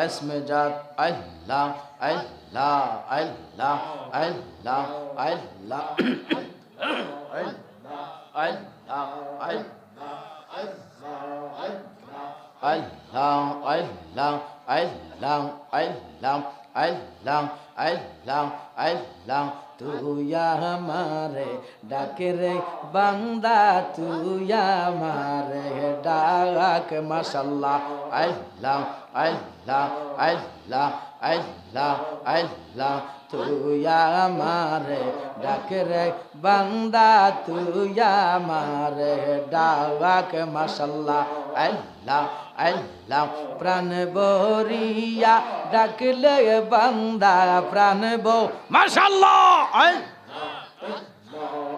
اسم جات الله الله الله الله الله الله তুই আমারে ডাকে রে বান্দা তুই আমারে ডাক মাশাআল্লাহ আল্লাহ আল্লাহ আল্লাহ আল্লাহ আল্লাহ তুই আমারে ডাকে রে বান্দা তুই আমারে ডাক মাশাআল্লাহ আল্লাহ আল্লাহ প্রাণ বরিয়া ডাকলে বান্দা প্রাণ মাশাআল্লাহ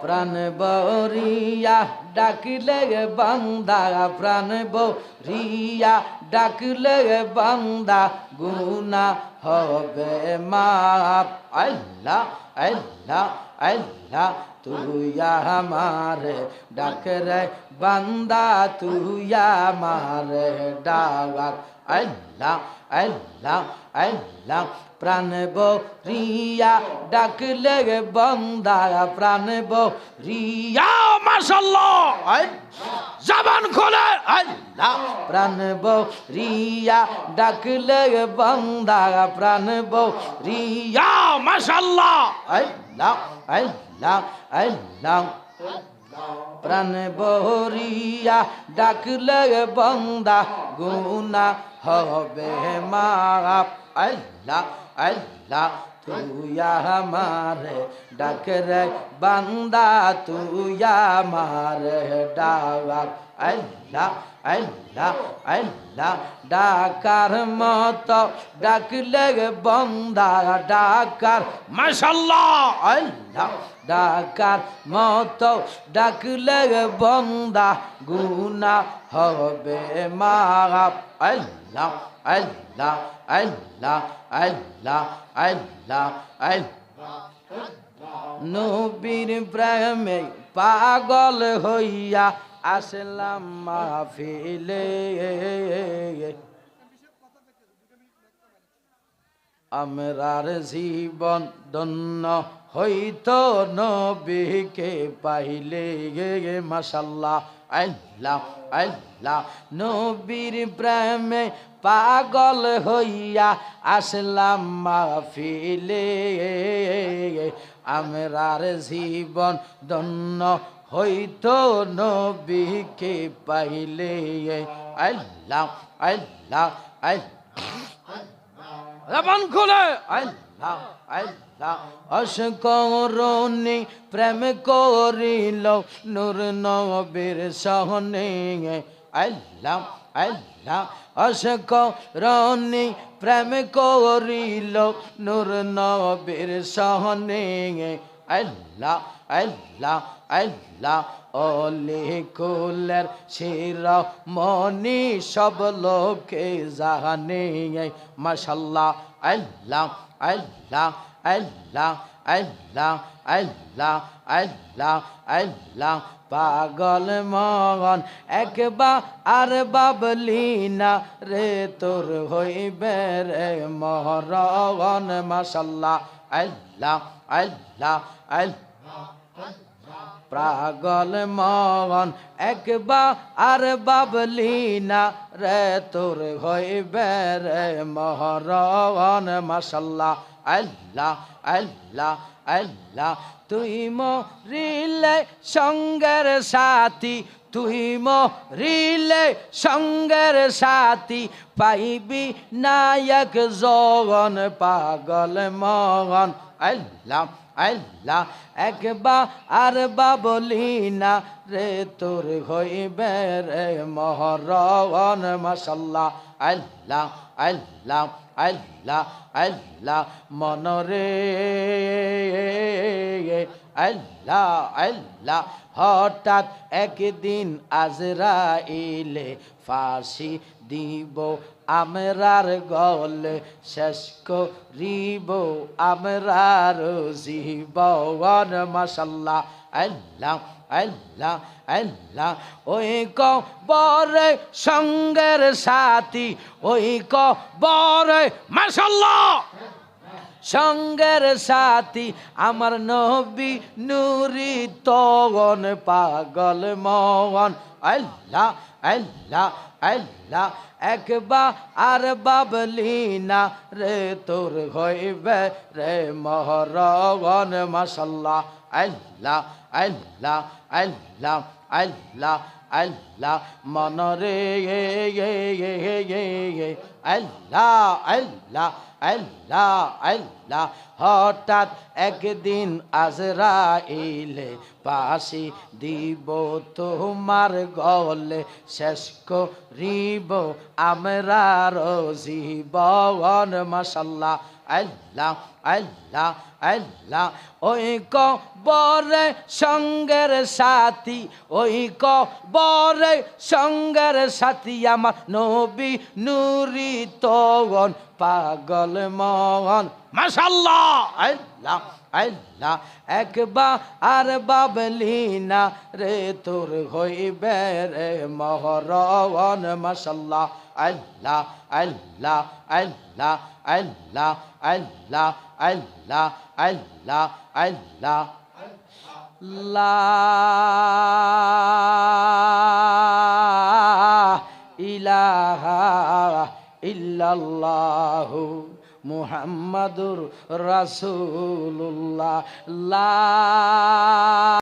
প্রাণ বরিয়া ডাকলে বান্দা প্রাণ বরিয়া ডাকলে বান্দা গুনাহ হবে মাফ আল্লাহ আল্লাহ আল্লাহ তুই আমারে ডাক রে বান্দা তুই আমারে ডাক আল্লাহ আল্লাহ আল্লাহ প্রাণ বরিয়া ডাকলে বান্দা প্রাণ বরিয়া মাশাআল্লাহ জবান খোলে আল্লাহ প্রাণ বরিয়া ডাকলে বান্দা প্রাণ বরিয়া মাশাআল্লাহ আল্লাহ আল্লাহ আল্লাহ প্রাণ বরিয়া ডাকলে বান্দা গুনাহ হবে মাফ আল্লাহ আল্লাহ তুই আমারে ডাক রে বান্দা তুই আমারে ডাক আল্লাহ আল্লাহ আল্লাহ ডাকার মতো ডাকলে বান্দা ডাকার মাশাআল্লাহ আল্লাহ ডাকার মতো ডাকলে বান্দা গুনাহ হবে মাফ আল্লাহ আল্লাহ আল্লাহ আল্লাহ আল্লাহ আল্লাহ নবীর প্রেমে পাগল হইয়া আসলাম মাহফিলে আমরার জীবন ধন্য হইতো নবীকে পাইলে মাশাআল্লাহ আল্লাহ আল্লাহ নবীর প্রেমে পাগল হইয়া আসলাম মাহফিলে আমরার জীবন ধন্য হইতো নবীকে পাইলে আল্লাহ আল্লাহ জবান খুলে আল্লাহ আল্লাহ অসকরণী প্রেম করিল নূর নবীর সহনে আল্লাহ আল্লাহ অসকরণী প্রেম করিল নূর নবীর সহনে আল্লাহ আল্লাহ আল্লাহ অলি কুলের শিরোমণি সব লোকে জানে মাশাআল্লাহ আল্লাহ আল্লাহ আল্লাহ আল্লাহ আল্লাহ আল্লাহ আল্লাহ পাগল মগন একবার আর বাবলি না রে তোর হইবে রে মহরগন মাশাআল্লাহ আল্লাহ আল্লাহ আল্লাহ পাগল মগন একবার আর বাবলি না রে তোর হইবে রে মহরগন মাশাআল্লাহ আল্লাহ আল্লাহ আল্লাহ তুই মরিলে সঙ্গের সাথী তুই মরিলে সঙ্গের সাথী পাইবি নায়ক জগন পাগল মগন আল্লাহ আল্লাহ একবার আর বাবলি না রে তোর হইবে রে মহরগন মাশাআল্লাহ আল্লাহ আল্লাহ আল্লাহ আল্লাহ মনরে আল্লাহ আল্লাহ হঠাৎ একদিন আজরাইলে ফাঁসি দিব আমরার গলে শেষ করিব আমরার জীবন মাশাআল্লাহ আল্লাহ আল্লাহ আল্লাহ ওই কবরে সঙ্গের সাথী ওই কবরে মাশাআল্লাহ সঙ্গের সাথী আমার নবী নুরি তগন পাগল মন আল্লাহ আল্লাহ আল্লাহ একবার আর বাবলি না রে তোর হইবে রে মহরগন মাশাআল্লাহ আল্লাহ আল্লাহ আল্লাহ আল্লাহ আল্লাহ মনরে আল্লাহ আল্লাহ আল্লাহ আল্লাহ হঠাৎ একদিন আজরাইলে পাশি দিব তোমার গলে শেষ করিব আমরা জীবন মাশাআল্লাহ আল্লাহ আল্লাহ আল্লাহ ওই কবরে সঙ্গের সাথী ওই কবরে সঙ্গের সাথী আমার নবী নুরি তগন পাগল মন মাশাআল্লাহ আল্লাহ আল্লাহ একবার আর বাবলি না রে তোর হইবে রে মহরগন মাশাআল্লাহ আল্লাহ আল্লাহ আল্লাহ আল্লাহ আল্লাহ আল্লাহ আল্লাহ আল্লাহ লা ইলাহা ইল্লাল্লাহু মুহাম্মাদুর রাসূলুল্লাহ লা